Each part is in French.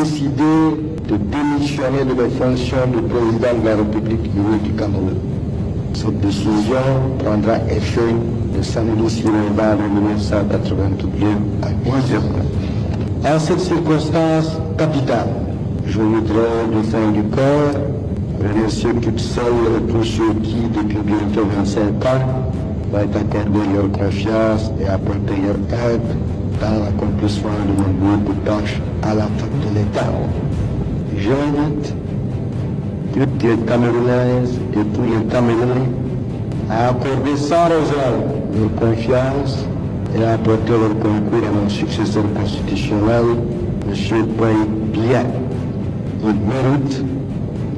décidé de démissionner de mes fonctions de président de la République unie du Cameroun. Cette décision prendra effet le samedi 6 novembre 1982 à 11h. En cette circonstance capitale, je voudrais du fond du cœur remercier toutes celles et tous ceux qui, depuis bientôt 25 ans, m'ont accordé leur confiance et apporté leur aide dans l'accomplissement de nombreuses tâches à la tête de l'État. J'invite toutes les Camerounaises et tous les Camerounais à accorder sans réserve leur confiance et à apporter leur concours à mon successeur constitutionnel, M. Paul Biya. Il mérite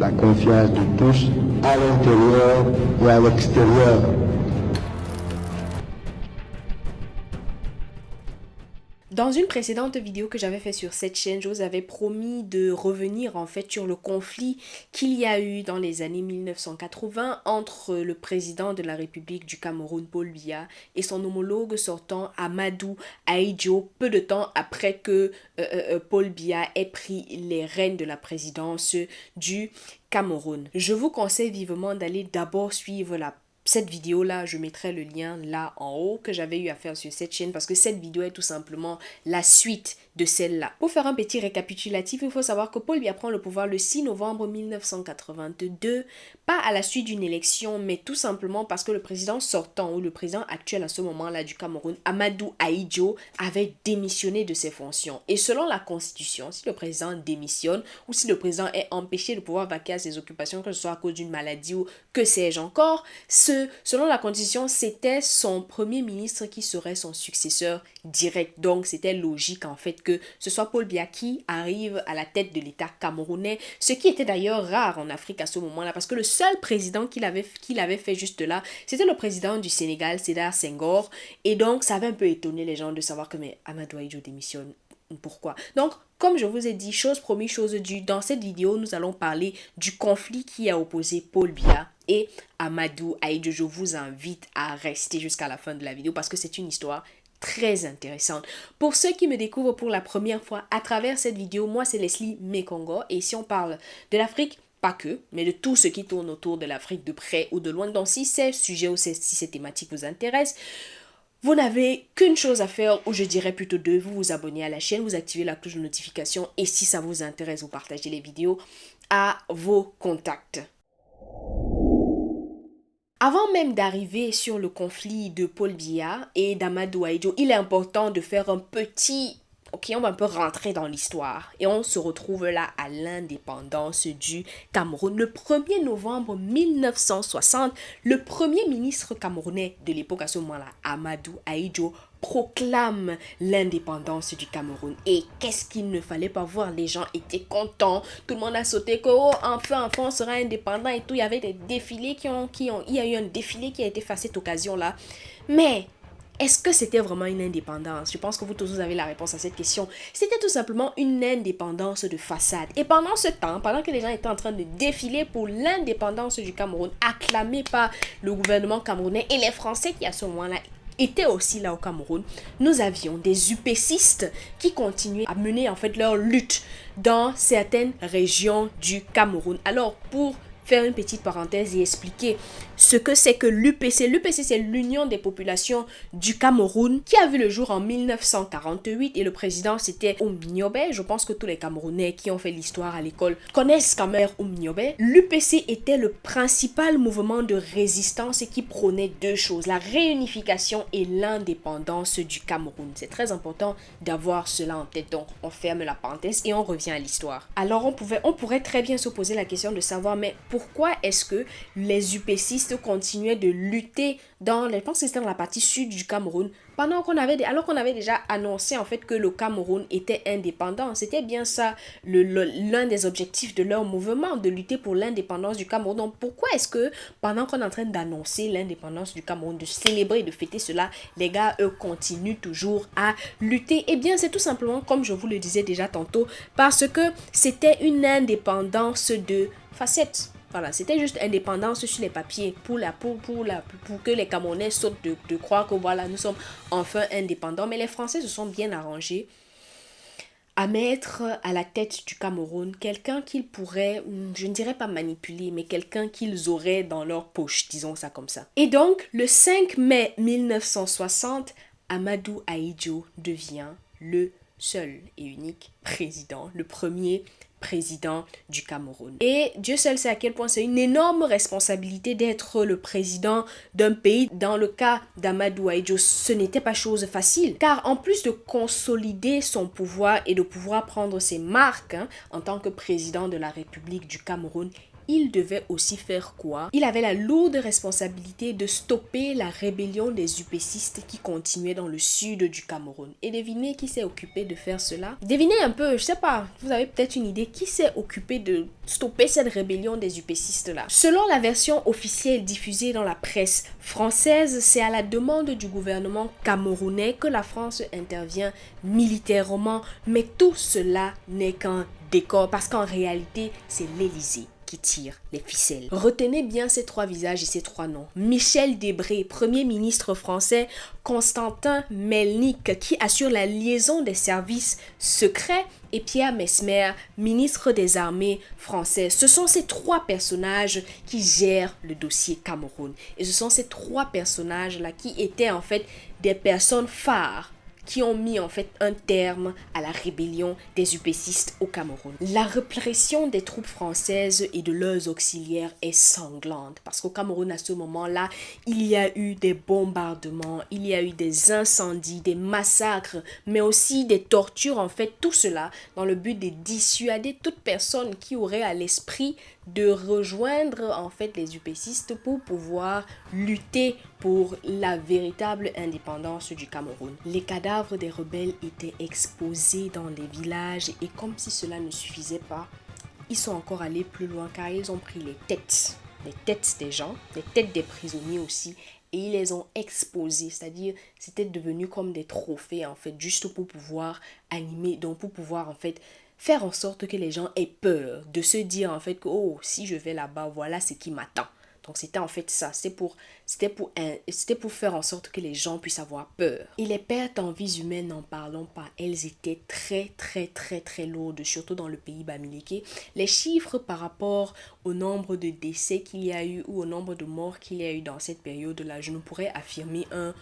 la confiance de tous à l'intérieur et à l'extérieur. Dans une précédente vidéo que j'avais fait sur cette chaîne, je vous avais promis de revenir en fait sur le conflit qu'il y a eu dans les années 1980 entre le président de la République du Cameroun, Paul Biya, et son homologue sortant Amadou Ahidjo, peu de temps après que Paul Biya ait pris les rênes de la présidence du Cameroun. Je vous conseille vivement d'aller d'abord suivre cette vidéo-là, je mettrai le lien là en haut que j'avais eu à faire sur cette chaîne parce que cette vidéo est tout simplement la suite de celle-là. Pour faire un petit récapitulatif, il faut savoir que Paul Biya prend le pouvoir le 6 novembre 1982, pas à la suite d'une élection, mais tout simplement parce que le président sortant ou le président actuel à ce moment-là du Cameroun, Amadou Ahidjo, avait démissionné de ses fonctions. Et selon la Constitution, si le président démissionne ou si le président est empêché de pouvoir vaquer à ses occupations, que ce soit à cause d'une maladie ou que sais-je encore, selon la Constitution, c'était son premier ministre qui serait son successeur direct. Donc, c'était logique en fait que ce soit Paul Biya qui arrive à la tête de l'État camerounais, ce qui était d'ailleurs rare en Afrique à ce moment-là, parce que le seul président qu'il avait fait juste là, c'était le président du Sénégal, Sédar Senghor, et donc ça avait un peu étonné les gens de savoir que mais Amadou Ahidjo démissionne. Pourquoi? Donc, comme je vous ai dit, chose promise, chose due, dans cette vidéo, nous allons parler du conflit qui a opposé Paul Biya et Amadou Ahidjo. Je vous invite à rester jusqu'à la fin de la vidéo parce que c'est une histoire très intéressante. Pour ceux qui me découvrent pour la première fois à travers cette vidéo, moi c'est Leslie Mekongo et si on parle de l'Afrique, pas que, mais de tout ce qui tourne autour de l'Afrique de près ou de loin. Donc si ces sujets ou si ces thématiques vous intéressent, vous n'avez qu'une chose à faire, ou je dirais plutôt deux, vous vous abonnez à la chaîne, vous activez la cloche de notification et si ça vous intéresse, vous partagez les vidéos à vos contacts. Avant même d'arriver sur le conflit de Paul Biya et d'Amadou Ahidjo, il est important de faire un petit... Ok, on va un peu rentrer dans l'histoire et on se retrouve là à l'indépendance du Cameroun. Le 1er novembre 1960, le premier ministre camerounais de l'époque à ce moment-là, Amadou Ahidjo, proclame l'indépendance du Cameroun. Et qu'est-ce qu'il ne fallait pas voir? Les gens étaient contents. Tout le monde a sauté que oh, enfin, on sera indépendant et tout. Il y avait des défilés il y a eu un défilé qui a été fait à cette occasion-là. Mais est-ce que c'était vraiment une indépendance? Je pense que vous tous vous avez la réponse à cette question. C'était tout simplement une indépendance de façade. Et pendant ce temps, pendant que les gens étaient en train de défiler pour l'indépendance du Cameroun, acclamée par le gouvernement camerounais et les Français qui à ce moment-là étaient aussi là au Cameroun, nous avions des UPCistes qui continuaient à mener en fait leur lutte dans certaines régions du Cameroun. Alors pour faire une petite parenthèse et expliquer ce que c'est que l'UPC. L'UPC, c'est l'Union des populations du Cameroun qui a vu le jour en 1948 et le président, c'était Oum Niobé. Je pense que tous les Camerounais qui ont fait l'histoire à l'école connaissent quand même Oum Niobé. L'UPC était le principal mouvement de résistance qui prônait deux choses, la réunification et l'indépendance du Cameroun. C'est très important d'avoir cela en tête. Donc, on ferme la parenthèse et on revient à l'histoire. Alors, on pourrait très bien se poser la question de savoir, mais pourquoi est-ce que les UPCistes continuaient de lutter je pense que c'était dans la partie sud du Cameroun, alors qu'on avait déjà annoncé en fait que le Cameroun était indépendant. C'était bien ça l'un des objectifs de leur mouvement, de lutter pour l'indépendance du Cameroun. Donc pourquoi est-ce que pendant qu'on est en train d'annoncer l'indépendance du Cameroun, de célébrer, de fêter cela, les gars eux continuent toujours à lutter? Eh bien c'est tout simplement comme je vous le disais déjà tantôt, parce que c'était une indépendance de facettes. Voilà, c'était juste indépendance sur les papiers pour que les Camerounais sautent de croire que voilà, nous sommes enfin indépendants. Mais les Français se sont bien arrangés à mettre à la tête du Cameroun quelqu'un qu'ils pourraient, je ne dirais pas manipuler, mais quelqu'un qu'ils auraient dans leur poche, disons ça comme ça. Et donc, le 5 mai 1960, Amadou Ahidjo devient le seul et unique président, le premier président du Cameroun. Et Dieu seul sait à quel point c'est une énorme responsabilité d'être le président d'un pays. Dans le cas d'Amadou Ahidjo, ce n'était pas chose facile, car en plus de consolider son pouvoir et de pouvoir prendre ses marques en tant que président de la République du Cameroun, il devait aussi faire quoi? Il avait la lourde responsabilité de stopper la rébellion des upécistes qui continuait dans le sud du Cameroun. Et devinez qui s'est occupé de faire cela? Devinez un peu, je sais pas, vous avez peut-être une idée, qui s'est occupé de stopper cette rébellion des upécistes-là? Selon la version officielle diffusée dans la presse française, c'est à la demande du gouvernement camerounais que la France intervient militairement, mais tout cela n'est qu'un décor, parce qu'en réalité, c'est l'Élysée qui tire les ficelles. Retenez bien ces trois visages et ces trois noms. Michel Debré, Premier ministre français, Constantin Melnik, qui assure la liaison des services secrets, et Pierre Messmer, ministre des Armées français. Ce sont ces trois personnages qui gèrent le dossier Cameroun. Et ce sont ces trois personnages-là qui étaient en fait des personnes phares qui ont mis en fait un terme à la rébellion des upécistes au Cameroun. La répression des troupes françaises et de leurs auxiliaires est sanglante parce qu'au Cameroun à ce moment-là, il y a eu des bombardements, il y a eu des incendies, des massacres, mais aussi des tortures en fait, tout cela dans le but de dissuader toute personne qui aurait à l'esprit de rejoindre en fait les upécistes pour pouvoir lutter pour la véritable indépendance du Cameroun. Les cadavres des rebelles étaient exposés dans les villages et comme si cela ne suffisait pas, ils sont encore allés plus loin car ils ont pris les têtes des gens, les têtes des prisonniers aussi, et ils les ont exposées, c'est-à-dire c'était devenu comme des trophées en fait, juste pour pouvoir animer, donc pour pouvoir en fait faire en sorte que les gens aient peur de se dire en fait que oh, si je vais là-bas, voilà ce qui m'attend. Donc c'était en fait ça, c'était pour faire en sorte que les gens puissent avoir peur. Et les pertes en vies humaines, n'en parlons pas, elles étaient très lourdes, surtout dans le pays bamileke. Les chiffres par rapport au nombre de décès qu'il y a eu ou au nombre de morts qu'il y a eu dans cette période-là, je ne pourrais affirmer un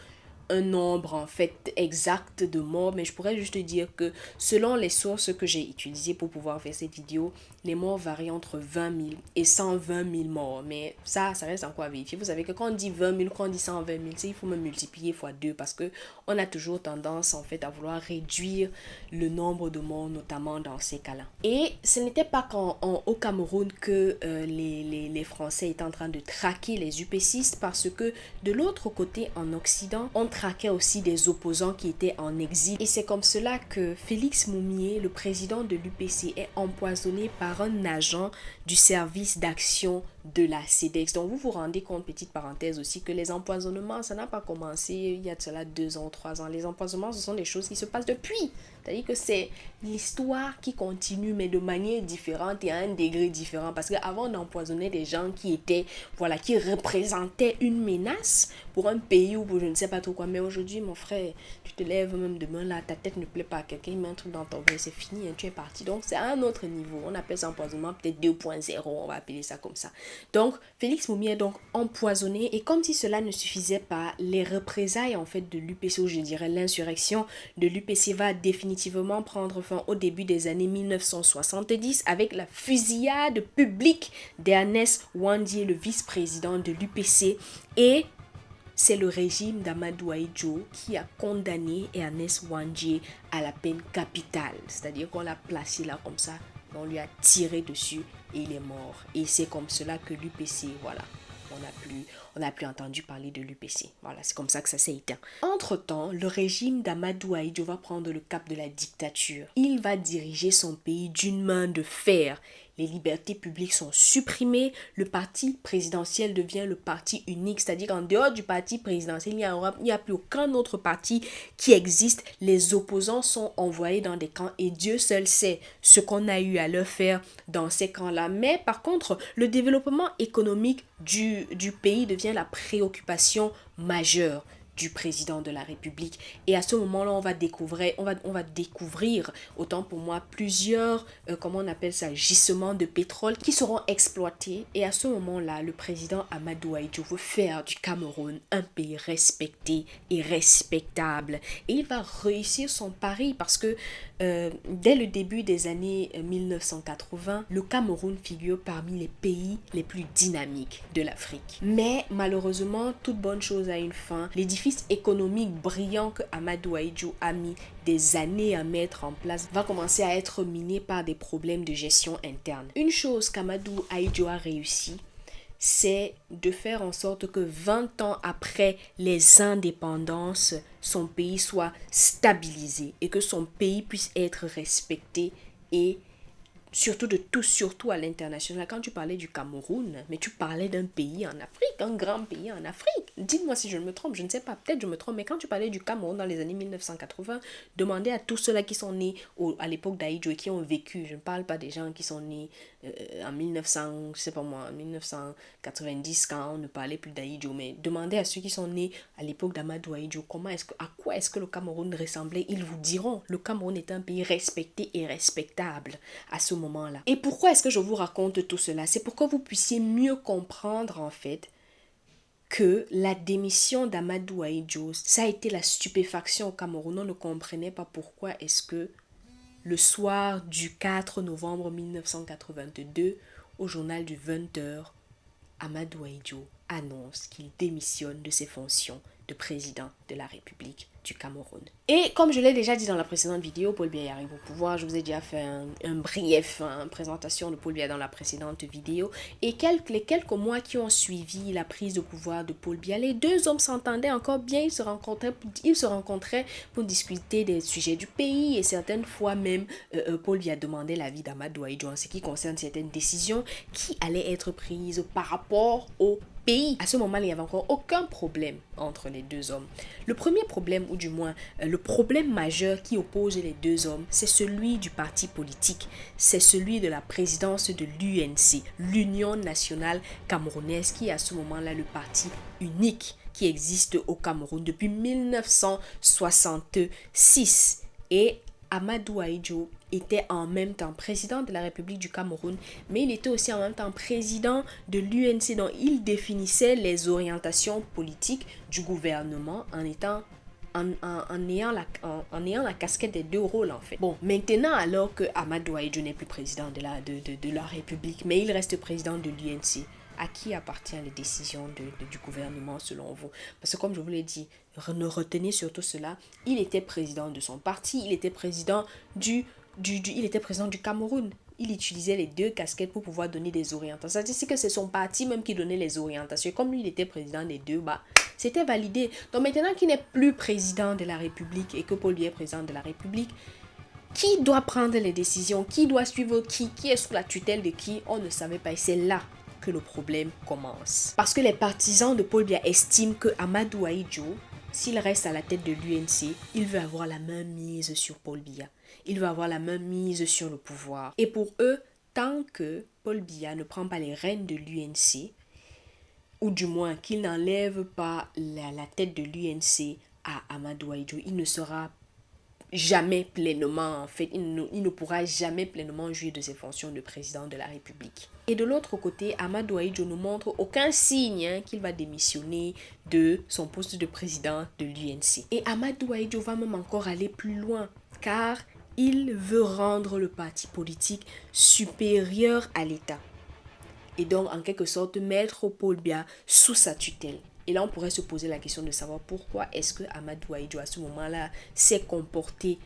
nombre en fait exact de morts, mais je pourrais juste dire que selon les sources que j'ai utilisées pour pouvoir faire cette vidéo, les morts varient entre 20 000 et 120 000 morts, mais ça reste encore à vérifier. Vous savez que quand on dit 20 000, quand on dit 120 000, il faut me multiplier fois 2 parce que on a toujours tendance en fait à vouloir réduire le nombre de morts, notamment dans ces cas-là. Et ce n'était pas au Cameroun que les Français étaient en train de traquer les upécistes, parce que de l'autre côté, en Occident, on traquait aussi des opposants qui étaient en exil. Et c'est comme cela que Félix Moumié, le président de l'UPC, est empoisonné par un agent du service d'action de la CEDEX. Donc vous vous rendez compte, petite parenthèse aussi, que les empoisonnements, ça n'a pas commencé il y a de cela 2 ans, 3 ans. Les empoisonnements, ce sont des choses qui se passent depuis. C'est-à-dire que c'est l'histoire qui continue, mais de manière différente et à un degré différent. Parce qu'avant, on empoisonnait des gens qui étaient, voilà, qui représentaient une menace pour un pays ou pour je ne sais pas trop quoi. Mais aujourd'hui, mon frère, tu te lèves même demain, là, ta tête ne plaît pas à quelqu'un, il met un truc dans ton verre, c'est fini, tu es parti. Donc, c'est à un autre niveau. On appelle ça empoisonnement, peut-être 2.0, on va appeler ça comme ça. Donc, Félix Moumié est donc empoisonné. Et comme si cela ne suffisait pas, les représailles, en fait, de l'UPC, ou je dirais l'insurrection de l'UPC va définitivement prendre fin au début des années 1970 avec la fusillade publique d'Ernest Ouandié, le vice-président de l'UPC. Et c'est le régime d'Amadou Ahidjo qui a condamné Ernest Ouandié à la peine capitale. C'est-à-dire qu'on l'a placé là comme ça, on lui a tiré dessus et il est mort. Et c'est comme cela que l'UPC, voilà, on n'a plus entendu parler de l'UPC. Voilà, c'est comme ça que ça s'est éteint. Entre-temps, le régime d'Amadou Ahidjo va prendre le cap de la dictature. Il va diriger son pays d'une main de fer. Les libertés publiques sont supprimées, le parti présidentiel devient le parti unique, c'est-à-dire qu'en dehors du parti présidentiel, il n'y a plus aucun autre parti qui existe. Les opposants sont envoyés dans des camps et Dieu seul sait ce qu'on a eu à leur faire dans ces camps-là. Mais par contre, le développement économique du pays devient la préoccupation majeure du président de la République. Et à ce moment-là, on va découvrir, autant pour moi, plusieurs, comment on appelle ça, gisements de pétrole qui seront exploités. Et à ce moment-là, le président Amadou Ahidjo veut faire du Cameroun un pays respecté et respectable. Et il va réussir son pari parce que dès le début des années 1980, le Cameroun figure parmi les pays les plus dynamiques de l'Afrique. Mais malheureusement, toute bonne chose a une fin. L'édifice économique brillant que Amadou Ahidjo a mis des années à mettre en place va commencer à être miné par des problèmes de gestion interne. Une chose qu'Amadou Ahidjo a réussi, c'est de faire en sorte que 20 ans après les indépendances, son pays soit stabilisé et que son pays puisse être respecté et surtout à l'international. Quand tu parlais du Cameroun, mais tu parlais d'un pays en Afrique, un grand pays en Afrique. Dites-moi si je me trompe, je ne sais pas, peut-être je me trompe, mais quand tu parlais du Cameroun dans les années 1980, demandez à tous ceux-là qui sont nés à l'époque d'Ahidjo et qui ont vécu, je ne parle pas des gens qui sont nés en 1990 quand on ne parlait plus d'Ahidjo, mais demandez à ceux qui sont nés à l'époque d'Amadou Ahidjo à quoi est-ce que le Cameroun ressemblait. Ils vous diront, le Cameroun est un pays respecté et respectable à ce moment-là. Et pourquoi est-ce que je vous raconte tout cela? C'est pour que vous puissiez mieux comprendre en fait que la démission d'Amadou Ahidjo, ça a été la stupéfaction au Cameroun. On ne comprenait pas pourquoi est-ce que le soir du 4 novembre 1982, au journal du 20h, Amadou Ahidjo annonce qu'il démissionne de ses fonctions de président de la République du Cameroun. Et comme je l'ai déjà dit dans la précédente vidéo, Paul Biya arrive au pouvoir. Je vous ai déjà fait une présentation de Paul Biya dans la précédente vidéo. Et les quelques mois qui ont suivi la prise de pouvoir de Paul Biya, les deux hommes s'entendaient encore bien. Ils se rencontraient pour discuter des sujets du pays. Et certaines fois même, Paul Biya demandait l'avis d'Amadou Ahidjo en ce qui concerne certaines décisions qui allaient être prises par rapport au pays. À ce moment, il n'y avait encore aucun problème entre les deux hommes. Le premier problème, ou du moins le problème majeur qui oppose les deux hommes, c'est celui du parti politique. C'est celui de la présidence de l'UNC, l'Union nationale camerounaise, qui est à ce moment-là le parti unique qui existe au Cameroun depuis 1966. Et Amadou Ahidjo était en même temps président de la République du Cameroun, mais il était aussi en même temps président de l'UNC, dont il définissait les orientations politiques du gouvernement en ayant la casquette des deux rôles en fait. Bon, maintenant alors que Amadou Ahidjo n'est plus président de la République, mais il reste président de l'UNC, à qui appartiennent les décisions du gouvernement selon vous? Parce que comme je vous l'ai dit, ne retenez surtout cela, il était président de son parti, il était président du Cameroun. Il utilisait les deux casquettes pour pouvoir donner des orientations. C'est que c'est son parti même qui donnait les orientations. Comme lui, il était président des deux, c'était validé. Donc maintenant qu'il n'est plus président de la République et que Paul Biya est président de la République, qui doit prendre les décisions? Qui doit suivre qui? Qui est sous la tutelle de qui? On ne savait pas. Et c'est là que le problème commence. Parce que les partisans de Paul Biya estiment que Amadou Ahidjo, s'il reste à la tête de l'UNC, il veut avoir la main mise sur Paul Biya. Il veut avoir la main mise sur le pouvoir. Et pour eux, tant que Paul Biya ne prend pas les rênes de l'UNC, ou du moins qu'il n'enlève pas la tête de l'UNC à Amadou Ahidjo, il ne sera jamais pleinement, en fait, il ne pourra jamais pleinement jouir de ses fonctions de président de la République. Et de l'autre côté, Amadou Ahidjo ne montre aucun signe qu'il va démissionner de son poste de président de l'UNC. Et Amadou Ahidjo va même encore aller plus loin, car il veut rendre le parti politique supérieur à l'État. Et donc, en quelque sorte, mettre Paul Biya sous sa tutelle. Et là, on pourrait se poser la question de savoir pourquoi est-ce que Amadou Ahidjo, à ce moment-là, s'est comporté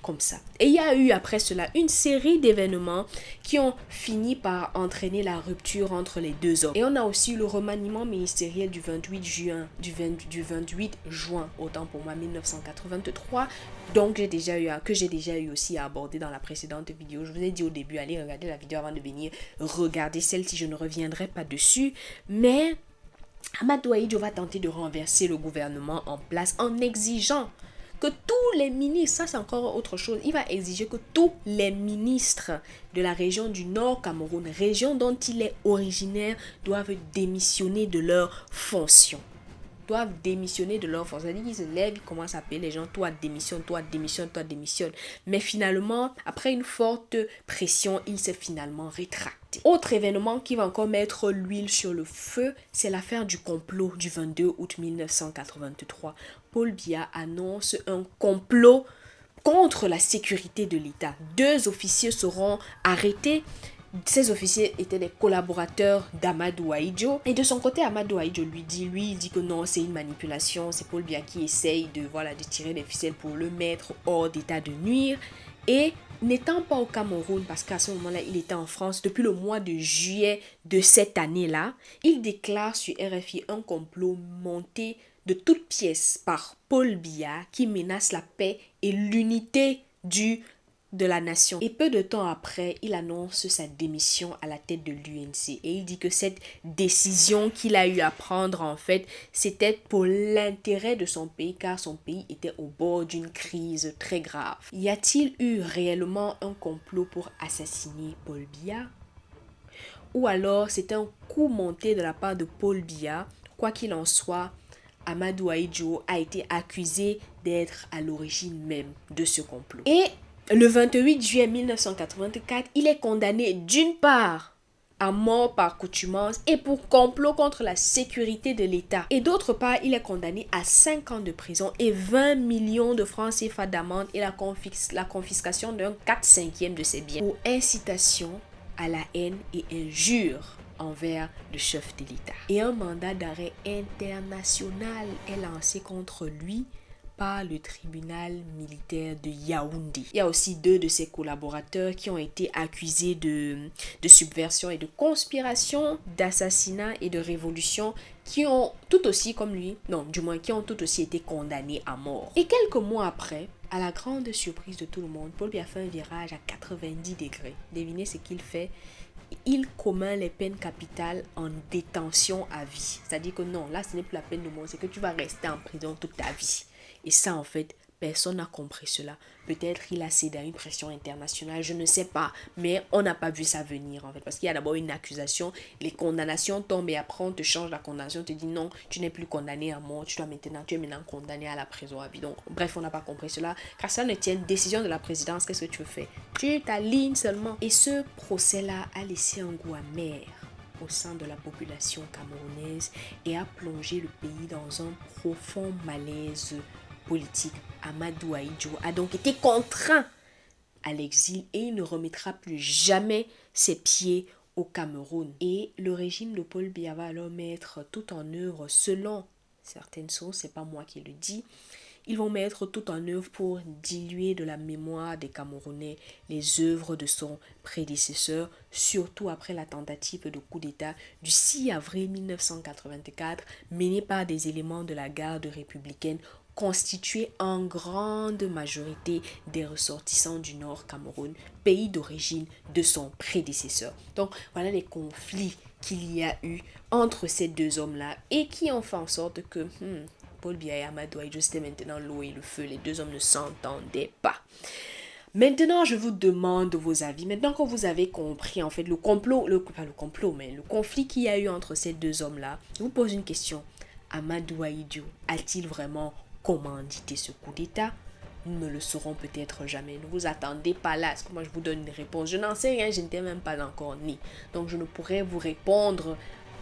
comme ça. Et il y a eu après cela une série d'événements qui ont fini par entraîner la rupture entre les deux hommes. Et on a aussi le remaniement ministériel du 28 juin, autant pour moi 1983, donc que j'ai déjà eu aussi à aborder dans la précédente vidéo. Je vous ai dit au début, allez regarder la vidéo avant de venir regarder celle-ci, je ne reviendrai pas dessus, mais Amadou Ahidjo va tenter de renverser le gouvernement en place en exigeant que tous les ministres, ça c'est encore autre chose, il va exiger que tous les ministres de la région du Nord Cameroun, région dont il est originaire, doivent démissionner de leurs fonctions. doivent démissionner de leur fonction. C'est-à-dire qu'ils se lèvent, ils commencent à appeler les gens, toi démissionne, toi démissionne, toi démissionne. Mais finalement, après une forte pression, il s'est finalement rétracté. Autre événement qui va encore mettre l'huile sur le feu, c'est l'affaire du complot du 22 août 1983. Paul Biya annonce un complot contre la sécurité de l'État. 2 officiers seront arrêtés. Ces officiers étaient des collaborateurs d'Amadou Ahidjo. Et de son côté, Amadou Ahidjo il dit que non, c'est une manipulation. C'est Paul Biya qui essaye de tirer des ficelles pour le mettre hors d'état de nuire. Et n'étant pas au Cameroun, parce qu'à ce moment-là, il était en France, depuis le mois de juillet de cette année-là, il déclare sur RFI un complot monté de toutes pièces par Paul Biya qui menace la paix et l'unité de la nation. Et peu de temps après, il annonce sa démission à la tête de l'UNC. Et il dit que cette décision qu'il a eu à prendre, en fait, c'était pour l'intérêt de son pays, car son pays était au bord d'une crise très grave. Y a-t-il eu réellement un complot pour assassiner Paul Biya? Ou alors, c'est un coup monté de la part de Paul Biya? Quoi qu'il en soit, Amadou Ahidjo a été accusé d'être à l'origine même de ce complot. Et le 28 juillet 1984, il est condamné d'une part à mort par contumace et pour complot contre la sécurité de l'État. Et d'autre part, il est condamné à 5 ans de prison et 20 millions de francs CFA d'amende et la confiscation d'un 4/5 de ses biens pour incitation à la haine et injure envers le chef de l'État. Et un mandat d'arrêt international est lancé contre lui par le tribunal militaire de Yaoundé. Il y a aussi 2 de ses collaborateurs qui ont été accusés de subversion et de conspiration, d'assassinat et de révolution qui ont tout aussi, comme lui, qui ont tout aussi été condamnés à mort. Et quelques mois après, à la grande surprise de tout le monde, Paul Biya fait un virage à 90 degrés. Devinez ce qu'il fait? Il commet les peines capitales en détention à vie. C'est-à-dire que non, là ce n'est plus la peine de mort, c'est que tu vas rester en prison toute ta vie. Et ça, en fait, personne n'a compris cela. Peut-être il a cédé à une pression internationale, je ne sais pas. Mais on n'a pas vu ça venir, en fait. Parce qu'il y a d'abord une accusation, les condamnations tombent et après on te change la condamnation. On te dit non, tu n'es plus condamné à mort, tu es maintenant condamné à la prison à vie. Donc, bref, on n'a pas compris cela. Car ça ne tient décision de la présidence, qu'est-ce que tu fais? Tu t'alignes seulement. Et ce procès-là a laissé un goût amer au sein de la population camerounaise et a plongé le pays dans un profond malaise politique. Amadou Ahidjo a donc été contraint à l'exil et il ne remettra plus jamais ses pieds au Cameroun. Et le régime de Paul Biya va alors mettre tout en œuvre, selon certaines sources, c'est pas moi qui le dis, ils vont mettre tout en œuvre pour diluer de la mémoire des Camerounais les œuvres de son prédécesseur, surtout après la tentative de coup d'État du 6 avril 1984 menée par des éléments de la garde républicaine constitué en grande majorité des ressortissants du Nord Cameroun, pays d'origine de son prédécesseur. Donc voilà les conflits qu'il y a eu entre ces 2 hommes-là et qui ont fait en sorte que Paul Biya et Amadou Ahidjo, c'était maintenant l'eau et le feu. Les 2 hommes ne s'entendaient pas. Maintenant, je vous demande vos avis. Maintenant que vous avez compris, en fait, le conflit qu'il y a eu entre ces 2 hommes-là, je vous pose une question. Amadou Ahidjo a-t-il vraiment commandité ce coup d'État? Nous ne le saurons peut-être jamais. Ne vous attendez pas là. Est-ce que moi je vous donne une réponse? Je n'en sais rien, je n'étais même pas encore né. Donc je ne pourrais vous répondre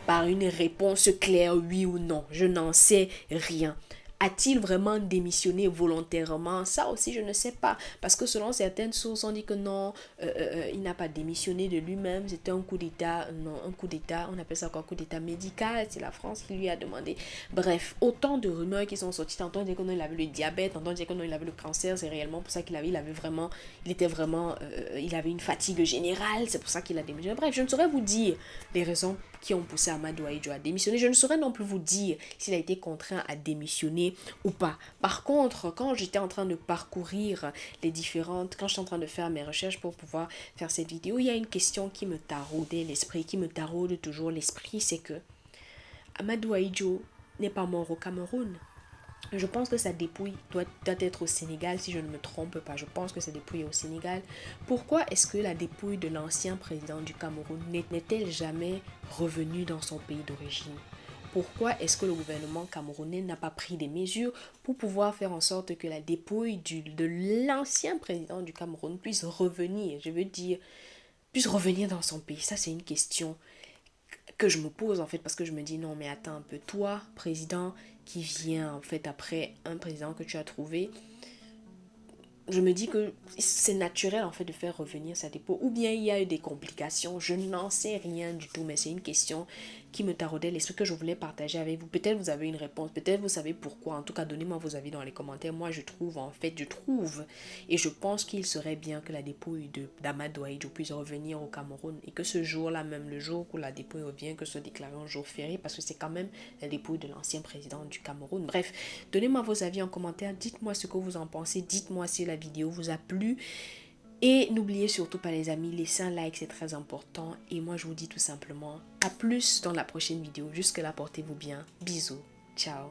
par une réponse claire, oui ou non. Je n'en sais rien. A-t-il vraiment démissionné volontairement? Ça aussi, je ne sais pas. Parce que selon certaines sources, on dit que non, il n'a pas démissionné de lui-même. C'était un coup d'État. Non, un coup d'État, on appelle ça quoi? Un coup d'État médical. C'est la France qui lui a demandé. Bref, autant de rumeurs qui sont sorties. Tantôt on dit qu'il avait le diabète, tantôt on dit qu'il avait le cancer. C'est réellement pour ça qu'il avait une fatigue générale. C'est pour ça qu'il a démissionné. Bref, je ne saurais vous dire les raisons qui ont poussé Amadou Ahidjo à démissionner. Je ne saurais non plus vous dire s'il a été contraint à démissionner ou pas. Par contre, quand j'étais en train de parcourir quand j'étais en train de faire mes recherches pour pouvoir faire cette vidéo, il y a une question qui me taraudait l'esprit, qui me taraude toujours l'esprit, c'est que Amadou Ahidjo n'est pas mort au Cameroun. Je pense que sa dépouille doit être au Sénégal, si je ne me trompe pas. Je pense que sa dépouille est au Sénégal. Pourquoi est-ce que la dépouille de l'ancien président du Cameroun n'est-elle jamais revenue dans son pays d'origine? pourquoi est-ce que le gouvernement camerounais n'a pas pris des mesures pour pouvoir faire en sorte que la dépouille de l'ancien président du Cameroun puisse revenir, je veux dire, puisse revenir dans son pays. Ça, c'est une question que je me pose en fait, parce que je me dis non mais attends un peu, toi président qui vient en fait après un président que tu as trouvé, je me dis que c'est naturel en fait de faire revenir sa dépôt, ou bien il y a eu des complications, je n'en sais rien du tout, mais c'est une question qui me taraudait l'esprit, que je voulais partager avec vous. Peut-être vous avez une réponse, peut-être vous savez pourquoi. En tout cas, donnez-moi vos avis dans les commentaires. Moi je trouve et je pense qu'il serait bien que la dépouille d'Amadou Ahidjo puisse revenir au Cameroun, et que ce jour-là, même le jour où la dépouille revient, que ce soit déclaré un jour férié, parce que c'est quand même la dépouille de l'ancien président du Cameroun. Bref, donnez-moi vos avis en commentaire, dites-moi ce que vous en pensez, dites-moi si la vidéo vous a plu. Et n'oubliez surtout pas les amis, laissez un like, c'est très important. Et moi je vous dis tout simplement à plus dans la prochaine vidéo. Jusque là, portez-vous bien. Bisous. Ciao.